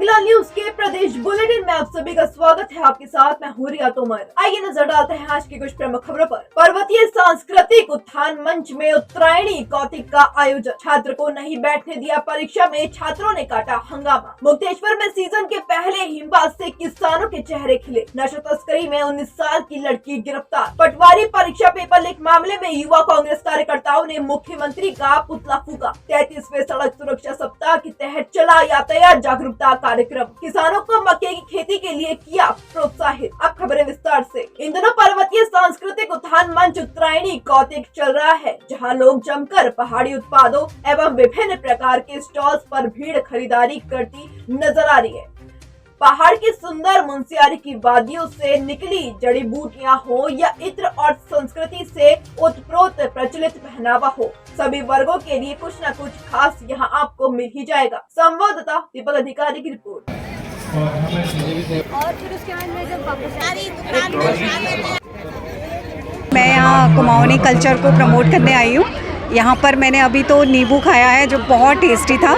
अगला न्यूज के प्रदेश बुलेटिन में आप सभी का स्वागत है। आपके साथ मैं हूं रिया तोमर। आइए नजर डालते हैं आज की कुछ प्रमुख खबरों पर। पर्वतीय सांस्कृतिक उत्थान मंच में उत्तरायणी कौतिक का आयोजन, छात्र को नहीं बैठने दिया परीक्षा में, छात्रों ने काटा हंगामा। मुक्तेश्वर में सीजन के पहले हिमपात से किसानों के चेहरे खिले। नशा तस्करी में 19 साल की लड़की गिरफ्तार। पटवारी परीक्षा पेपर लीक मामले में युवा कांग्रेस कार्यकर्ताओं ने मुख्यमंत्री का पुतला फूका। 33वें सड़क सुरक्षा सप्ताह के तहत चला यातायात जागरूकता कार्यक्रम, किसानों को मक्के की खेती के लिए किया प्रोत्साहित। अब खबरें विस्तार से। इन दिनों पर्वतीय सांस्कृतिक उत्थान मंच उत्तरायणी कौतिक चल रहा है, जहां लोग जमकर पहाड़ी उत्पादों एवं विभिन्न प्रकार के स्टॉल्स पर भीड़ खरीदारी करती नजर आ रही है। पहाड़ की सुंदर मुनस्यारी की वादियों से निकली जड़ी बूटियां हो या इत्र और संस्कृति से ओतप्रोत प्रचलित पहनावा हो, सभी वर्गों के लिए कुछ न कुछ खास यहाँ आपको मिल ही जाएगा। संवाददाता दीपक अधिकारी की रिपोर्ट। और फिर उसके बाद मैं जब वापस मैं यहाँ कुमाऊनी कल्चर को प्रमोट करने आई हूँ। यहाँ पर मैंने अभी तो नींबू खाया है जो बहुत टेस्टी था,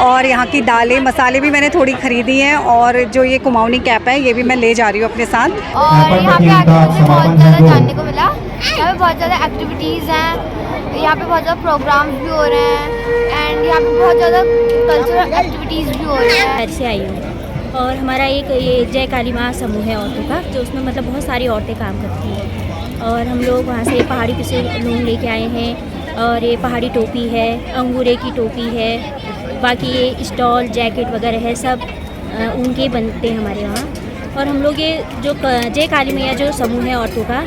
और यहाँ की दालें मसाले भी मैंने थोड़ी खरीदी हैं, और जो ये कुमाऊनी कैप है ये भी मैं ले जा रही हूँ अपने साथ। और यहाँ पे आके मुझे बहुत ज़्यादा जानने को मिला। यहाँ पे बहुत ज़्यादा एक्टिविटीज़ हैं, यहाँ पे बहुत ज़्यादा प्रोग्राम्स भी हो रहे हैं एंड यहाँ पे बहुत ज़्यादा कल्चरल एक्टिविटीज़ भी हो रही हैं। से आई हूँ और हमारा एक ये जय काली माँ समूह है औरतों का, जो उसमें मतलब बहुत सारी औरतें काम करती हैं, और हम लोग वहाँ से पहाड़ी पे से लोग लेके आए हैं। और ये पहाड़ी टोपी है, अंगूरे की टोपी है, बाकी ये स्टॉल जैकेट वगैरह है, सब उनके बनते हैं हमारे वहाँ। और हम लोग ये जो जय काली मैया जो समूह है औरतों का,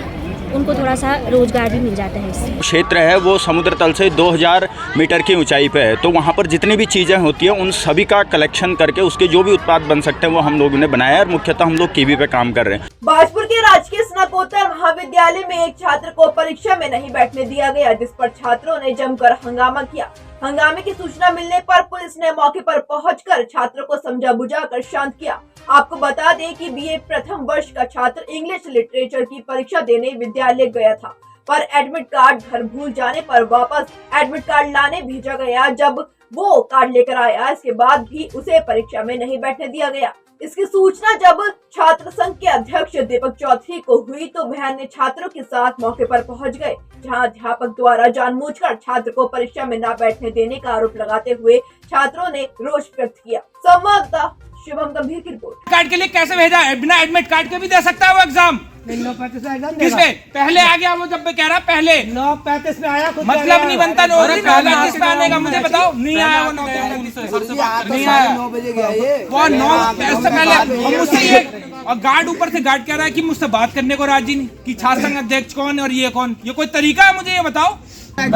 उनको थोड़ा सा रोजगार भी मिल जाता है इससे। क्षेत्र है वो समुद्र तल से 2000 मीटर की ऊंचाई पे है, तो वहाँ पर जितनी भी चीज़ें होती हैं उन सभी का कलेक्शन करके उसके जो भी उत्पाद बन सकते हैं वो हम लोगों ने बनाया है, और मुख्यतः हम लोग कीवी पे काम कर रहे हैं। बाजपुर के राजकीय स्नातकोत्तर महाविद्यालय में एक छात्र को परीक्षा में नहीं बैठने दिया गया, जिस पर छात्रों ने जमकर हंगामा किया। हंगामे की सूचना मिलने पर पुलिस ने मौके पर पहुंचकर छात्रों को समझा बुझाकर शांत किया। आपको बता दें कि बीए प्रथम वर्ष का छात्र इंग्लिश लिटरेचर की परीक्षा देने विद्यालय गया था, पर एडमिट कार्ड घर भूल जाने पर वापस एडमिट कार्ड लाने भेजा गया। जब वो कार्ड लेकर आया, इसके बाद भी उसे परीक्षा में नहीं बैठने दिया गया। इसकी सूचना जब छात्र संघ के अध्यक्ष दीपक चौधरी को हुई तो वह ने छात्रों के साथ मौके पर पहुंच गए, जहां अध्यापक द्वारा जानबूझकर छात्र को परीक्षा में न बैठने देने का आरोप लगाते हुए छात्रों ने रोष व्यक्त किया। संवाददाता शुभम गंभीर की रिपोर्ट। कार्ड के लिए कैसे भेजा है? बिना एडमिट कार्ड के भी दे सकता है वो एग्जाम। किसमें पहले आ गया वो, जब मैं कह रहा पहले 9:35 में आया, मतलब नहीं बनता। किस पे आने का मुझे बताओ। नहीं आया वो 9:35 नहीं आया, 9 बजे गया ये, वो 9 से पहले मुझसे ये, और गार्ड ऊपर से गार्ड कह रहा है कि मुझसे बात करने को राजी नहीं, कि छात्र संघ अध्यक्ष कौन और ये कौन, ये कोई तरीका है? मुझे ये बताओ। उसका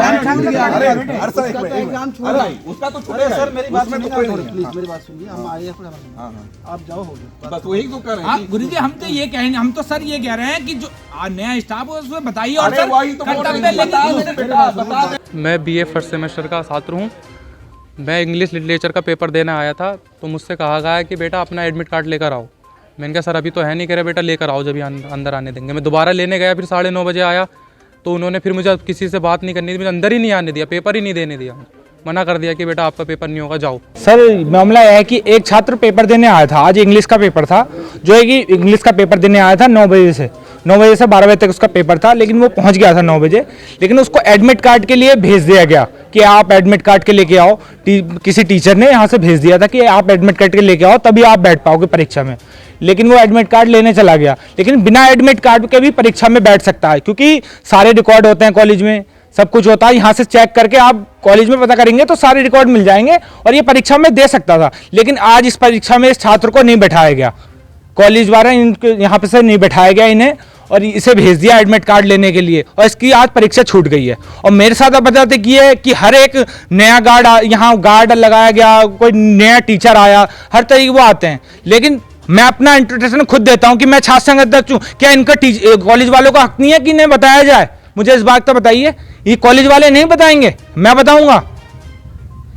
तो छूटे सर, मेरी बात सुनिए, हम आए आप जाओ, बस वही तो कर रहे हैं। गुरु जी, हम तो ये कह रहे हैं, हम तो सर ये कह रहे हैं कि जो नया स्टाफ है उसमें बताइए। और सर मैं बीए फर्स्ट सेमेस्टर का छात्र हूँ। मैं इंग्लिश लिटरेचर का पेपर देने आया था, तो मुझसे कहा गया कि बेटा अपना एडमिट कार्ड लेकर आओ। मैंने कहा सर अभी तो है नहीं, कह रहे बेटा लेकर आओ, जब अंदर आने देंगे। मैं दोबारा लेने गया, फिर 9:30 बजे आया, तो उन्होंने फिर मुझे किसी से बात नहीं करनी थी, मुझे अंदर ही नहीं आने दिया, पेपर ही नहीं देने दिया, मना कर दिया कि बेटा आपका पेपर नहीं होगा, जाओ। सर मामला यह है कि एक छात्र पेपर देने आया था, आज इंग्लिश का पेपर था, जो है कि इंग्लिश का पेपर देने आया था 9 बजे से 12 बजे तक उसका पेपर था, लेकिन वो पहुंच गया था 9 बजे। लेकिन उसको एडमिट कार्ड के लिए भेज दिया गया कि आप एडमिट कार्ड के लेके आओ। किसी टीचर ने यहाँ से भेज दिया था कि आप एडमिट कार्ड के लेके आओ, तभी आप बैठ पाओगे परीक्षा में। लेकिन वो एडमिट कार्ड लेने चला गया, लेकिन बिना एडमिट कार्ड के भी परीक्षा में बैठ सकता है, क्योंकि सारे रिकॉर्ड होते हैं कॉलेज में, सब कुछ होता है। यहाँ से चेक करके आप कॉलेज में पता करेंगे तो सारे रिकॉर्ड मिल जाएंगे, और ये परीक्षा में दे सकता था। लेकिन आज इस परीक्षा में इस छात्र को नहीं बैठाया गया, कॉलेज द्वारा यहाँ पे से नहीं बैठाया गया इन्हें, और इसे भेज दिया एडमिट कार्ड लेने के लिए, और इसकी आज परीक्षा छूट गई है। और मेरे साथ अब बताते कि ये कि हर एक नया गार्ड यहाँ गार्ड लगाया गया, कोई नया टीचर आया, हर तरीके वो आते हैं। लेकिन मैं अपना इंट्रोडक्शन खुद देता हूँ कि मैं छात्र संघ अध्यक्ष हूँ। क्या इनका कॉलेज वालों का हक नहीं है कि इन्हें बताया जाए? मुझे इस बात का बताइए, ये कॉलेज वाले नहीं बताएंगे, मैं बताऊंगा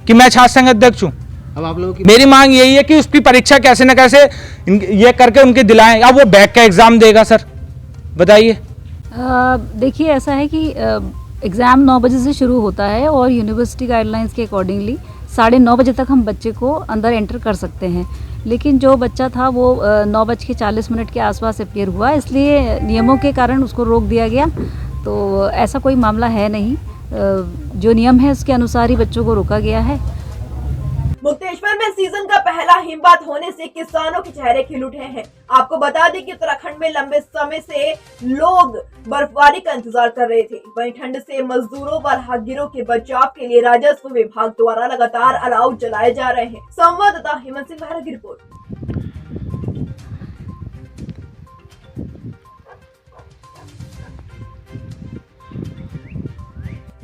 कि मैं छात्र संघ अध्यक्ष हूँ। अब आप लोगों की मेरी मांग यही है कि उसकी परीक्षा कैसे न कैसे ये करके उनके दिलाएं। अब वो बैक का एग्जाम देगा सर, बताइए। देखिए ऐसा है कि एग्ज़ाम 9 बजे से शुरू होता है, और यूनिवर्सिटी गाइडलाइंस के अकॉर्डिंगली 9:30 बजे तक हम बच्चे को अंदर एंटर कर सकते हैं। लेकिन जो बच्चा था वो 9:40 के आसपास अपीयर हुआ, इसलिए नियमों के कारण उसको रोक दिया गया। तो ऐसा कोई मामला है नहीं, जो नियम है उसके अनुसार ही बच्चों को रोका गया है। मुक्तेश्वर में सीजन का पहला हिमपात होने से किसानों के चेहरे खिल उठे हैं। आपको बता दें कि उत्तराखंड में लंबे समय से लोग बर्फबारी का इंतजार कर रहे थे। वहीं ठंड से मजदूरों व राहगीरों के बचाव के लिए राजस्व विभाग द्वारा लगातार अलाव चलाए जा रहे हैं। संवाददाता हेमंत सिंह भारत की रिपोर्ट।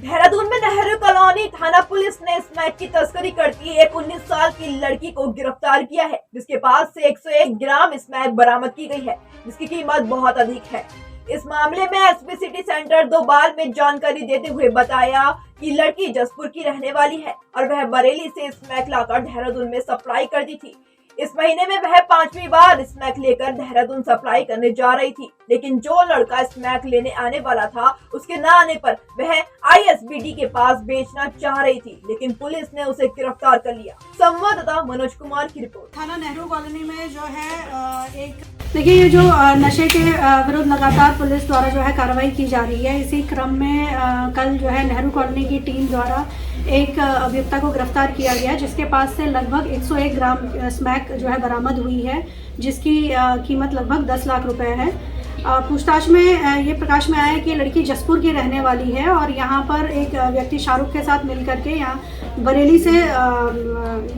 देहरादून में नेहरू कॉलोनी थाना पुलिस ने स्मैक की तस्करी करती एक 19 साल की लड़की को गिरफ्तार किया है, जिसके पास से 101 ग्राम स्मैक बरामद की गई है, जिसकी कीमत बहुत अधिक है। इस मामले में एसपी सिटी सेंटर दोबाल में जानकारी देते हुए बताया कि लड़की जसपुर की रहने वाली है और वह बरेली से स्मैक लाकर देहरादून में सप्लाई करती थी। इस महीने में वह 5वीं बार स्मैक लेकर देहरादून सप्लाई करने जा रही थी, लेकिन जो लड़का स्मैक लेने आने वाला था उसके न आने पर वह आईएसबीडी के पास बेचना चाह रही थी, लेकिन पुलिस ने उसे गिरफ्तार कर लिया। संवाददाता मनोज कुमार की रिपोर्ट। थाना नेहरू कॉलोनी में जो है देखिए, ये जो नशे के विरुद्ध लगातार पुलिस द्वारा जो है कार्रवाई की जा रही है। इसी क्रम में कल जो है नेहरू कॉलोनी की टीम द्वारा एक अभियुक्ता को गिरफ्तार किया गया, जिसके पास से लगभग 101 ग्राम स्मैक जो है बरामद हुई है, जिसकी कीमत लगभग 10 लाख रुपए है। पूछताछ में ये प्रकाश में आया कि लड़की जसपुर की रहने वाली है और यहाँ पर एक व्यक्ति शाहरुख के साथ मिलकर के यहाँ बरेली से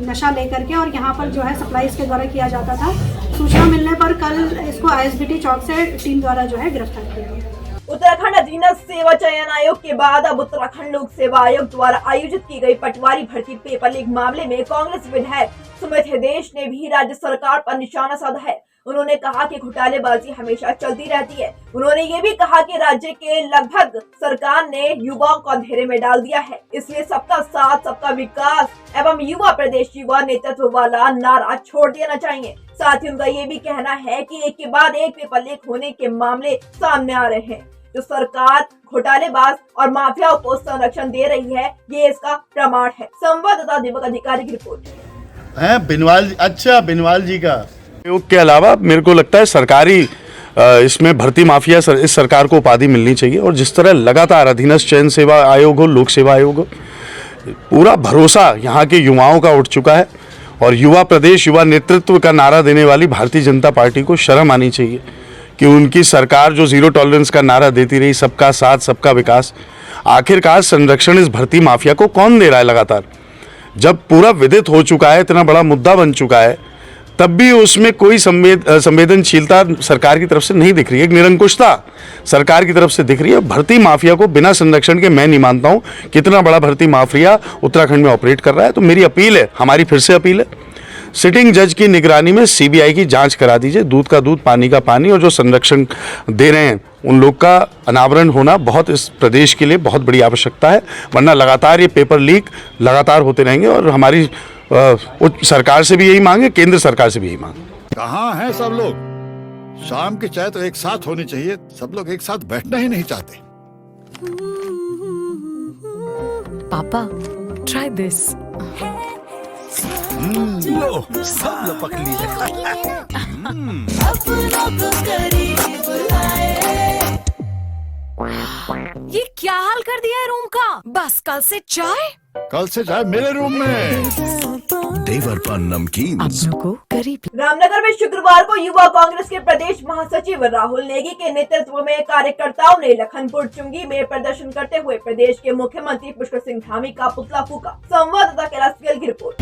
नशा लेकर के और यहाँ पर जो है सप्लाई इसके द्वारा किया जाता था। सूचना मिलने पर कल इसको आईएसबीटी चौक से टीम द्वारा जो है गिरफ्तार किया गया। उत्तराखंड अधीनस्थ सेवा चयन आयोग के बाद अब उत्तराखंड लोक सेवा आयोग द्वारा आयोजित की गई पटवारी भर्ती पेपर लीक मामले में कांग्रेस विधायक सुमित हृदेश ने भी राज्य सरकार पर निशाना साधा है। उन्होंने कहा कि घोटालेबाजी हमेशा चलती रहती है। उन्होंने ये भी कहा कि राज्य के लगभग सरकार ने युवाओं को अंधेरे में डाल दिया है, इसलिए सबका साथ, सबका विकास एवं युवा प्रदेश युवा नेतृत्व वाला नारा छोड़ देना चाहिए। साथ ही उनका ये भी कहना है कि एक के बाद एक पेपर लीक होने के मामले सामने आ रहे हैं। जो सरकार घोटालेबाज और माफियाओं को संरक्षण दे रही है, ये इसका प्रमाण है। संवाददाता दीपक अधिकारी की रिपोर्ट है। बिनवाल जी का आयोग के अलावा मेरे को लगता है सरकारी इसमें भर्ती माफिया इस सरकार को उपाधि मिलनी चाहिए। और जिस तरह लगातार अधीनस्थ चयन सेवा आयोग हो, लोक सेवा आयोग हो, पूरा भरोसा यहाँ के युवाओं का उठ चुका है और युवा प्रदेश युवा नेतृत्व का नारा देने वाली भारतीय जनता पार्टी को शर्म आनी चाहिए कि उनकी सरकार जो जीरो टॉलरेंस का नारा देती रही, सबका साथ सबका विकास, आखिरकार संरक्षण इस भर्ती माफिया को कौन दे रहा है लगातार? जब पूरा विदित हो चुका है, इतना बड़ा मुद्दा बन चुका है, तब भी उसमें कोई संवेदनशीलता सरकार की तरफ से नहीं दिख रही है। एक निरंकुशता सरकार की तरफ से दिख रही है। भर्ती माफिया को बिना संरक्षण के मैं नहीं मानता हूँ कितना बड़ा भर्ती माफिया उत्तराखंड में ऑपरेट कर रहा है। तो मेरी अपील है, हमारी फिर से अपील है, सिटिंग जज की निगरानी में सीबीआई की जांच करा दीजिए। दूध का दूध, पानी का पानी, और जो संरक्षण दे रहे हैं उन लोग का अनावरण होना बहुत इस प्रदेश के लिए बहुत बड़ी आवश्यकता है। वरना लगातार ये पेपर लीक लगातार होते रहेंगे और हमारी सरकार से भी यही मांगे, केंद्र सरकार से भी यही मांगे। कहाँ हैं सब लोग? शाम की चाय तो एक साथ होनी चाहिए, सब लोग एक साथ बैठना ही नहीं चाहते। पापा, try this. लो, सब लपक ली। ये क्या हाल कर दिया है रूम का? बस कल से चाय मेरे रूम में। देवरपन नमकीन रामनगर में शुक्रवार को युवा कांग्रेस के प्रदेश महासचिव राहुल नेगी के नेतृत्व में कार्यकर्ताओं ने लखनपुर चुंगी में प्रदर्शन करते हुए प्रदेश के मुख्यमंत्री पुष्कर सिंह धामी का पुतला फूका। संवाददाता कैलाश गेल की रिपोर्ट।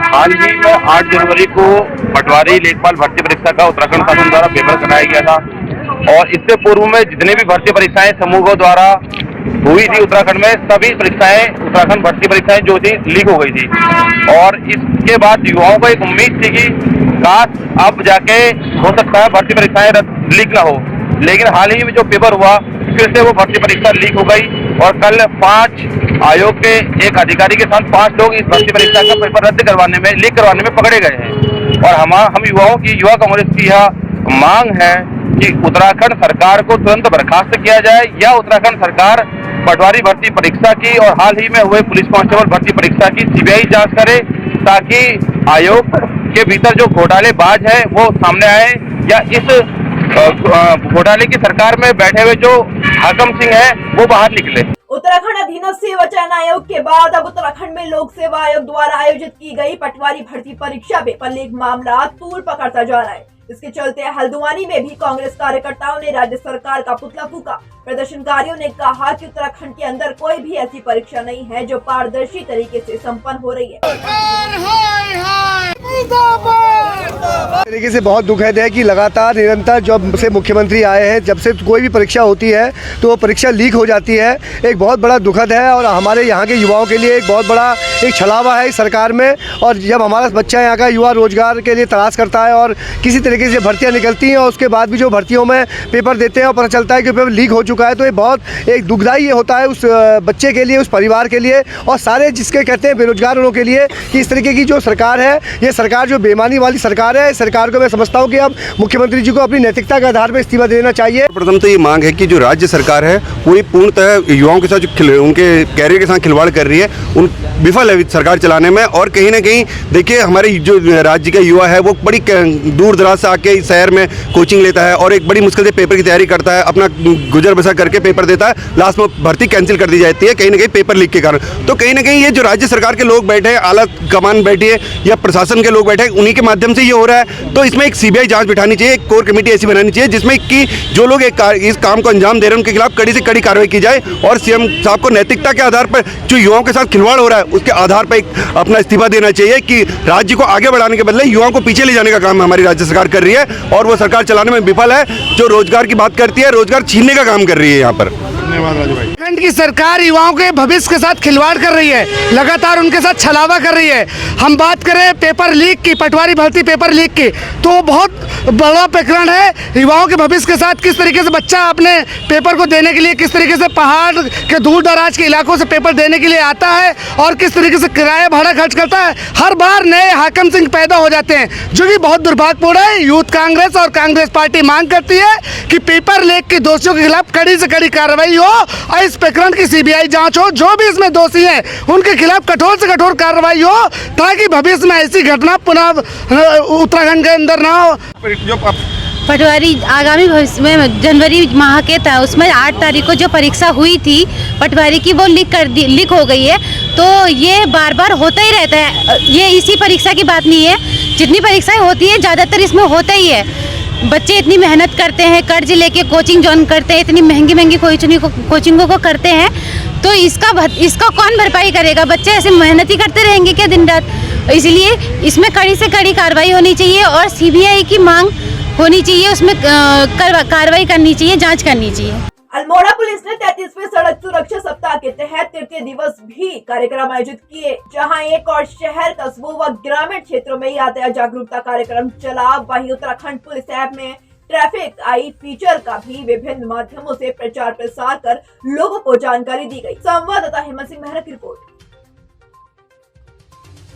हाल ही में 8 जनवरी को पटवारी लेखपाल भर्ती परीक्षा का उत्तराखंड शासन द्वारा पेपर कराया गया था और इससे पूर्व में जितने भी भर्ती परीक्षाएं समूहों द्वारा हुई थी उत्तराखंड में, सभी परीक्षाएं उत्तराखंड भर्ती परीक्षाएं जो थी लीक हो गई थी। और इसके बाद युवाओं को एक उम्मीद थी कि काश अब जाके हो सकता है भर्ती परीक्षाएं लीक ना हो, लेकिन हाल ही में जो पेपर हुआ फिर से वो भर्ती परीक्षा लीक हो गई और कल 5 आयोग के एक अधिकारी के साथ 5 लोग इस भर्ती परीक्षा का पेपर रद्द करवाने में, लीक करवाने में पकड़े गए हैं। और हम युवाओं की, युवा कांग्रेस की यह मांग है कि उत्तराखंड सरकार को तुरंत बर्खास्त किया जाए या उत्तराखंड सरकार पटवारी भर्ती परीक्षा की और हाल ही में हुए पुलिस कांस्टेबल भर्ती परीक्षा की सीबीआई जांच करे, ताकि आयोग के भीतर जो घोटालेबाज है वो सामने आए, या इस घोटाले की सरकार में बैठे हुए जो हाकम सिंह है वो बाहर निकले। उत्तराखंड अधीनस्थ सेवा चयन आयोग के बाद अब उत्तराखंड में लोक सेवा आयोग द्वारा आयोजित की गई पटवारी भर्ती परीक्षा में पेपर मामला तूल पकड़ता जा रहा है। इसके चलते हल्द्वानी में भी कांग्रेस कार्यकर्ताओं ने राज्य सरकार का पुतला फूका। प्रदर्शनकारियों ने कहा कि उत्तराखंड के अंदर कोई भी ऐसी परीक्षा नहीं है जो पारदर्शी तरीके से संपन्न हो रही है। तरीके से बहुत दुखद है कि लगातार निरंतर जब से मुख्यमंत्री आए हैं, जब से कोई भी परीक्षा होती है तो वो परीक्षा लीक हो जाती है। एक बहुत बड़ा दुखद है और हमारे यहाँ के युवाओं के लिए एक बहुत बड़ा एक छलावा है इस सरकार में। और जब हमारा बच्चा यहाँ का युवा रोजगार के लिए तलाश करता है और किसी तरीके से भर्तियाँ निकलती हैं और उसके बाद भी जो भर्तियों में पेपर देते हैं और पता चलता है कि पेपर लीक हो चुका है, तो ये बहुत एक दुखदाई ये होता है उस बच्चे के लिए, उस परिवार के लिए और सारे जिसके कहते हैं बेरोजगार लोगों के लिए कि इस तरीके की जो सरकार है, ये सरकार जो बेईमानी वाली सरकार है, सरकार को मैं समझता हूँ कि अब मुख्यमंत्री जी को अपनी नैतिकता के आधार पर इस्तीफा देना चाहिए। प्रथम तो ये मांग है कि जो राज्य सरकार है वो ये पूर्णतः युवाओं के साथ जो उनके कैरियर के साथ खिलवाड़ कर रही है, उन विफल है सरकार चलाने में। और कहीं ना कहीं देखिए हमारे जो राज्य का युवा है वो बड़ी दूर दराज से आके शहर में कोचिंग लेता है और एक बड़ी मुश्किल से पेपर की तैयारी करता है, अपना गुजर बसर करके पेपर देता है, लास्ट में भर्ती कैंसिल कर दी जाती है कहीं ना कहीं पेपर लीक के कारण। तो कहीं ना कहीं ये जो राज्य सरकार के लोग बैठे हैं, आला कमान बैठी है या प्रशासन के लोग बैठे हैं, उन्हीं के माध्यम से ये हो रहा है। तो इसमें एक सीबीआई जांच बिठानी चाहिए, एक कोर कमेटी ऐसी बनानी चाहिए जिसमें कि जो लोग इस काम को अंजाम दे रहे हैं उनके खिलाफ कड़ी से कड़ी कार्रवाई की जाए और सीएम साहब को नैतिकता के आधार पर जो युवाओं के साथ खिलवाड़ हो रहा है उसके आधार पर अपना इस्तीफा देना चाहिए कि राज्य को आगे बढ़ाने के बदले युवाओं को पीछे ले जाने का काम हमारी राज्य सरकार कर रही है और वो सरकार चलाने में विफल है। जो रोजगार की बात करती है, रोजगार छीनने का काम कर रही है यहाँ पर। धन्यवाद राजू भाई। उत्तराखंड की सरकार युवाओं के भविष्य के साथ खिलवाड़ कर रही है, लगातार उनके साथ छलावा कर रही है। हम बात करें पेपर लीक की, पटवारी भर्ती पेपर लीक की, तो बहुत बड़ा प्रकरण है। युवाओं के भविष्य के साथ किस तरीके से बच्चा अपने पेपर को देने के लिए किस तरीके से पहाड़ के दूर दराज के इलाकों से पेपर देने के लिए आता है और किस तरीके से किराया भाड़ा खर्च करता है। हर बार नए हाकिम सिंह पैदा हो जाते हैं, जो कि बहुत दुर्भाग्यपूर्ण है। यूथ कांग्रेस और कांग्रेस पार्टी मांग करती है कि पेपर लीक के दोषियों के खिलाफ कड़ी से कड़ी कार्रवाई हो और इस प्रकरण की सीबीआई जांच हो। जो भी इसमें दोषी हैं उनके खिलाफ कठोर से कठोर कार्रवाई हो ताकि भविष्य में ऐसी घटना पुनः उत्तराखंड के अंदर ना हो। पटवारी आगामी भविष्य में जनवरी माह के था, उसमें 8 तारीख को जो परीक्षा हुई थी पटवारी की वो लीक हो गई है। तो ये बार बार होता ही रहता है, ये इसी परीक्षा की बात नहीं है, जितनी परीक्षाएं होती है ज़्यादातर इसमें होता ही है। बच्चे इतनी मेहनत करते हैं, कर्ज लेके कोचिंग ज्वाइन करते हैं, इतनी महंगी महंगी कोचिंगों को करते हैं, तो इसका कौन भरपाई करेगा? बच्चे ऐसे मेहनत ही करते रहेंगे क्या दिन रात? इसलिए इसमें कड़ी से कड़ी कार्रवाई होनी चाहिए और सीबीआई की मांग होनी चाहिए, उसमें कार्रवाई करनी चाहिए, जांच करनी चाहिए। अल्मोड़ा पुलिस ने 33वें सड़क सुरक्षा सप्ताह के तहत तृतीय दिवस भी कार्यक्रम आयोजित किए, जहां एक और शहर, कस्बों व ग्रामीण क्षेत्रों में यातायात जागरूकता कार्यक्रम चला। वहीं उत्तराखंड पुलिस ऐप में ट्रैफिक आई फीचर का भी विभिन्न माध्यमों से प्रचार प्रसार कर लोगों को जानकारी दी गई। संवाददाता हेमंत सिंह मेहरा की रिपोर्ट।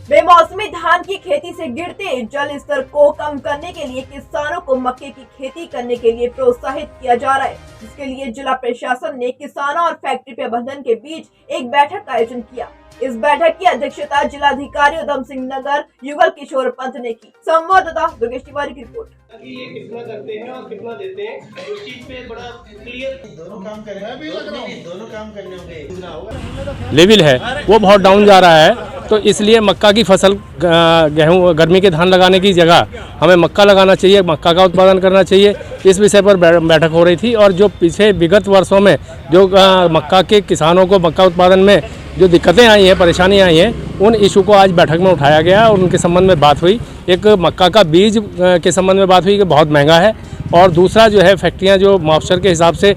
बेमौसमी धान की खेती से गिरते जल स्तर को कम करने के लिए किसानों को मक्के की खेती करने के लिए प्रोत्साहित किया जा रहा है, जिसके लिए जिला प्रशासन ने किसानों और फैक्ट्री प्रबंधन के बीच एक बैठक का आयोजन किया। इस बैठक की अध्यक्षता जिलाधिकारी उधम सिंह नगर युगल किशोर पंत ने की। संवाददाता दुर्गेश तिवारी की रिपोर्ट। ये कितना करते हैं और कितना देते हैं, उस चीज पे बड़ा क्लियर दोनों काम करने होंगे। लेवल है वो बहुत डाउन जा रहा है, तो इसलिए मक्का की फसल, गेहूं, गर्मी के धान लगाने की जगह हमें मक्का लगाना चाहिए, मक्का का उत्पादन करना चाहिए। इस विषय पर बैठक हो रही थी और जो पीछे विगत वर्षों में जो मक्का के किसानों को मक्का उत्पादन में जो दिक्कतें आई हैं, परेशानी आई हैं, उन इशू को आज बैठक में उठाया गया और उनके संबंध में बात हुई। एक मक्का का बीज के संबंध में बात हुई कि बहुत महंगा है, और दूसरा जो है फैक्ट्रियां जो मॉइस्चर के हिसाब से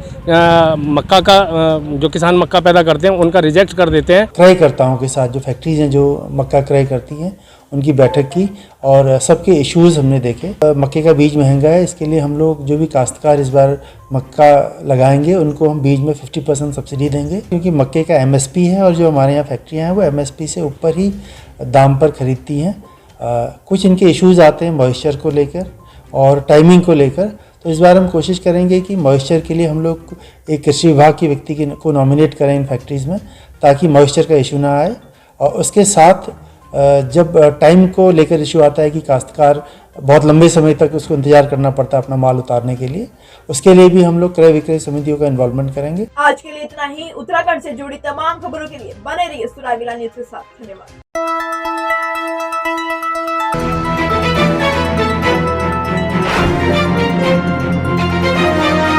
मक्का का जो किसान मक्का पैदा करते हैं उनका रिजेक्ट कर देते हैं। क्रयकर्ताओं के साथ जो फैक्ट्रीज हैं जो मक्का क्रय करती हैं उनकी बैठक की और सबके इश्यूज़ हमने देखे। मक्के का बीज महंगा है, इसके लिए हम लोग जो भी काश्तकार इस बार मक्का लगाएंगे उनको हम बीज में 50% सब्सिडी देंगे, क्योंकि मक्के का MSP है और जो हमारे यहाँ फैक्ट्रियाँ हैं वो MSP से ऊपर ही दाम पर ख़रीदती हैं। कुछ इनके इश्यूज़ आते हैं मॉइस्चर को लेकर और टाइमिंग को लेकर, तो इस बार हम कोशिश करेंगे कि मॉइस्चर के लिए हम लोग एक कृषि विभाग के व्यक्ति को नॉमिनेट करें इन फैक्ट्रीज़ में, ताकि मॉइस्चर का इशू ना आए। और उसके साथ जब टाइम को लेकर इशू आता है कि काश्तकार बहुत लंबे समय तक उसको इंतजार करना पड़ता है अपना माल उतारने के लिए, उसके लिए भी हम लोग क्रय विक्रय समितियों का इन्वॉल्वमेंट करेंगे। आज के लिए इतना ही। उत्तराखंड से जुड़ी तमाम खबरों के लिए बने रहिए सुरागीला न्यूज़ के साथ। धन्यवाद।